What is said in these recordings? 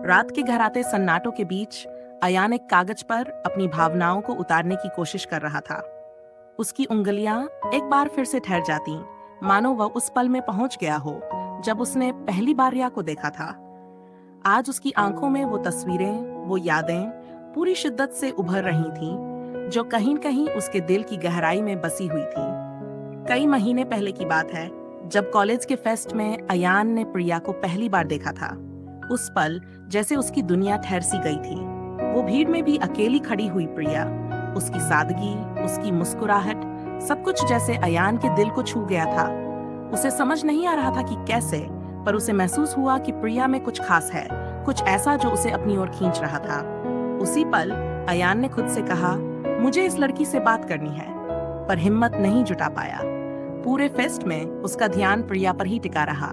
रात के घराते सन्नाटों के बीच अयान एक कागज पर अपनी भावनाओं को उतारने की कोशिश कर रहा था। उसकी उंगलियां एक बार फिर से ठहर जाती, मानो वह उस पल में पहुंच गया हो जब उसने पहली बार रिया को देखा था। आज उसकी आंखों में वो तस्वीरें, वो यादें पूरी शिद्दत से उभर रही थीं, जो कहीं न कहीं उसके दिल की गहराई में बसी हुई थीं। कई महीने पहले की बात है, जब कॉलेज के फेस्ट में अयान ने प्रिया को पहली बार देखा था। उस पल जैसे उसकी दुनिया ठहर सी गई थी। वो भीड़ में भी अकेली खड़ी हुई प्रिया, उसकी सादगी, उसकी मुस्कुराहट, सब कुछ जैसे अयान के दिल को छू गया था। उसे समझ नहीं आ रहा था कि कैसे, पर उसे महसूस हुआ कि प्रिया में कुछ खास है, कुछ ऐसा जो उसे अपनी ओर खींच रहा था। उसी पल अयान ने खुद से कहा, मुझे इस लड़की से बात करनी है, पर हिम्मत नहीं जुटा पाया। पूरे फेस्ट में उसका ध्यान प्रिया पर ही टिका रहा।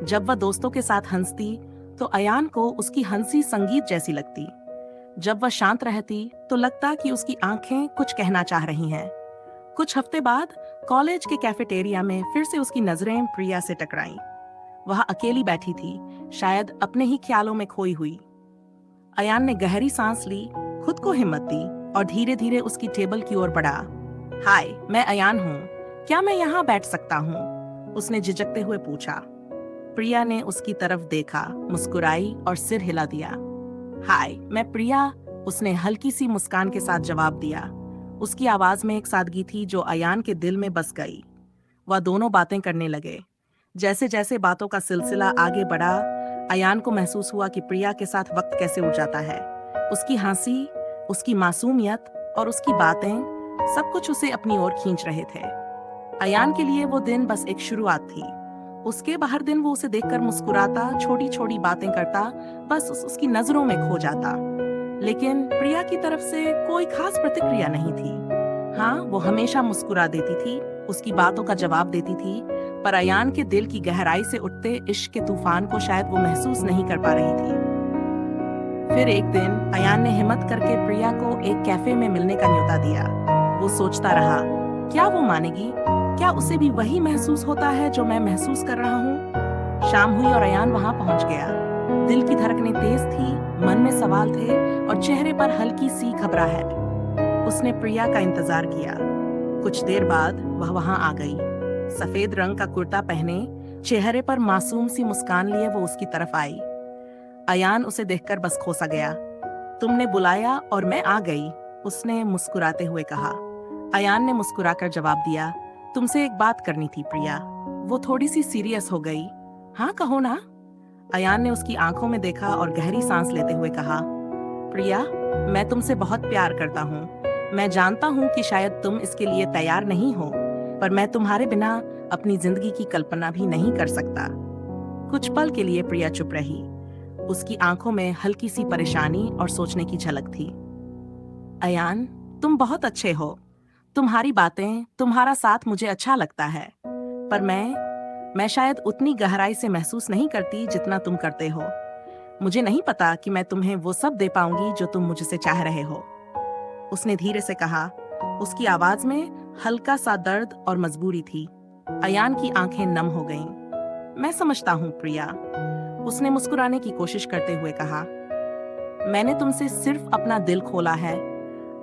जब वह दोस्तों के साथ हंसती तो अयान को उसकी हंसी संगीत जैसी लगती। जब वह शांत रहती तो लगता कि उसकी आंखें कुछ कहना चाह रही हैं। कुछ हफ्ते बाद कॉलेज के कैफेटेरिया में फिर से उसकी नजरें प्रिया से टकराईं। वह अकेली बैठी थी, शायद अपने ही ख्यालों में खोई हुई। अयान ने गहरी सांस ली, खुद को हिम्मत दी और धीरे धीरे उसकी टेबल की ओर बढ़ा। हाय, मैं अयान हूँ, क्या मैं यहाँ बैठ सकता हूँ? उसने झिझकते हुए पूछा। प्रिया ने उसकी तरफ देखा, मुस्कुराई और सिर हिला दिया। हाय, मैं प्रिया, उसने हल्की सी मुस्कान के साथ जवाब दिया। उसकी आवाज में एक सादगी थी जो अयान के दिल में बस गई। वह दोनों बातें करने लगे। जैसे जैसे बातों का सिलसिला आगे बढ़ा, अयान को महसूस हुआ कि प्रिया के साथ वक्त कैसे उड़ जाता है। उसकी हंसी, उसकी मासूमियत और उसकी बातें, सब कुछ उसे अपनी ओर खींच रहे थे। अयान के लिए वो दिन बस एक शुरुआत थी। उसके बाहर दिन वो उसे देखकर मुस्कुराता, छोटी छोटी बातें करता, बस उसकी नजरों में खो जाता। लेकिन प्रिया की तरफ से कोई खास प्रतिक्रिया नहीं थी। हाँ, वो हमेशा मुस्कुरा देती थी, उसकी बातों का जवाब देती थी, पर अयान के दिल की गहराई से उठते इश्क के तूफान को शायद वो महसूस नहीं कर पा रही थी। फिर एक दिन अयान ने हिम्मत करके प्रिया को एक कैफे में मिलने का न्योता दिया। वो सोचता रहा, क्या वो मानेगी? क्या उसे भी वही महसूस होता है जो मैं महसूस कर रहा हूँ? शाम हुई और अयान वहां पहुंच गया। दिल की धड़कनें तेज थी, मन में सवाल थे और चेहरे पर हल्की सी घबराहट। उसने प्रिया का इंतजार किया। कुछ देर बाद वह वहां आ गई। सफेद रंग का कुर्ता पहने, चेहरे पर मासूम सी मुस्कान लिए वो उसकी तरफ आई। अयान उसे देखकर बस खोसा गया। तुमने बुलाया और मैं आ गई, उसने मुस्कुराते हुए कहा। अयान ने मुस्कुराकर जवाब दिया, तुमसे एक बात करनी थी प्रिया। वो थोड़ी सी सीरियस हो गई। हाँ, कहो ना। अयान ने उसकी आंखों में देखा और गहरी सांस लेते हुए कहा, प्रिया, मैं तुमसे बहुत प्यार करता हूँ। मैं जानता हूँ कि शायद तुम इसके लिए तैयार नहीं हो, पर मैं तुम्हारे बिना अपनी जिंदगी की कल्पना भी नहीं कर सकता। कुछ पल के लिए प्रिया चुप रही। उसकी आंखों में हल्की सी परेशानी और सोचने की झलक थी। अयान, तुम बहुत अच्छे हो। तुम्हारी बातें, तुम्हारा साथ मुझे अच्छा लगता है, पर मैं शायद उतनी गहराई से महसूस नहीं करती जितना तुम करते हो। मुझे नहीं पता कि मैं तुम्हें वो सब दे पाऊंगी जो तुम मुझसे चाह रहे हो, उसने धीरे से कहा। उसकी आवाज में हल्का सा दर्द और मजबूरी थी। अयान की आंखें नम हो गईं। मैं समझता हूँ प्रिया, उसने मुस्कुराने की कोशिश करते हुए कहा। मैंने तुमसे सिर्फ अपना दिल खोला है।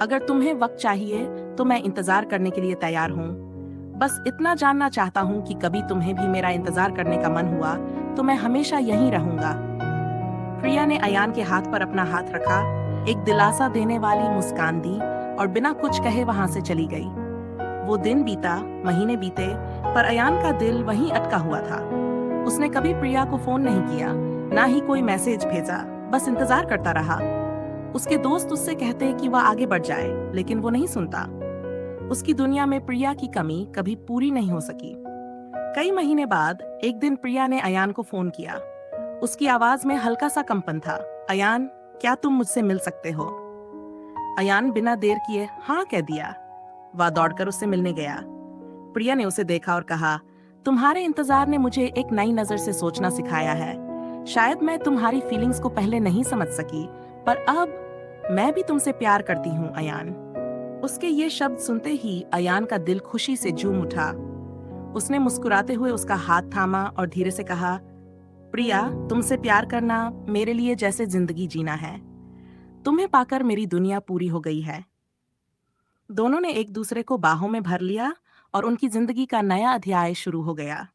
अगर तुम्हें वक्त चाहिए तो मैं इंतजार करने के लिए तैयार हूँ। बस इतना जानना चाहता हूँ कि कभी तुम्हें भी मेरा इंतजार करने का मन हुआ तो मैं हमेशा यहीं रहूंगा। प्रिया ने अयान के हाथ पर अपना हाथ रखा, एक दिलासा देने वाली मुस्कान दी और बिना कुछ कहे वहां से चली गई। वो दिन बीता, महीने बीते, पर अयान का दिल वहीं अटका हुआ था। उसने कभी प्रिया को फोन नहीं किया, ना ही कोई मैसेज भेजा, बस इंतजार करता रहा। उसके दोस्त उससे कहते कि वह आगे बढ़ जाए, लेकिन वो नहीं सुनता। उसकी दुनिया में प्रिया की कमी कभी पूरी नहीं हो सकी। कई महीने बाद एक दिन प्रिया ने अयान को फोन किया। उसकी आवाज में हल्का सा कंपन था। अयान, क्या तुम मुझसे मिल सकते हो? अयान बिना देर किए हाँ कह दिया। वह दौड़कर उससे मिलने गया। प्रिया ने उसे देखा और कहा, तुम्हारे इंतजार ने मुझे एक नई नजर से सोचना सिखाया है। शायद मैं तुम्हारी फीलिंग्स को पहले नहीं समझ सकी, पर अब मैं भी तुमसे प्यार करती हूँ अयान। उसके ये शब्द सुनते ही अयान का दिल खुशी से झूम उठा। उसने मुस्कुराते हुए उसका हाथ थामा और धीरे से कहा, प्रिया, तुमसे प्यार करना मेरे लिए जैसे जिंदगी जीना है। तुम्हें पाकर मेरी दुनिया पूरी हो गई है। दोनों ने एक दूसरे को बाहों में भर लिया और उनकी जिंदगी का नया अध्याय शुरू हो गया।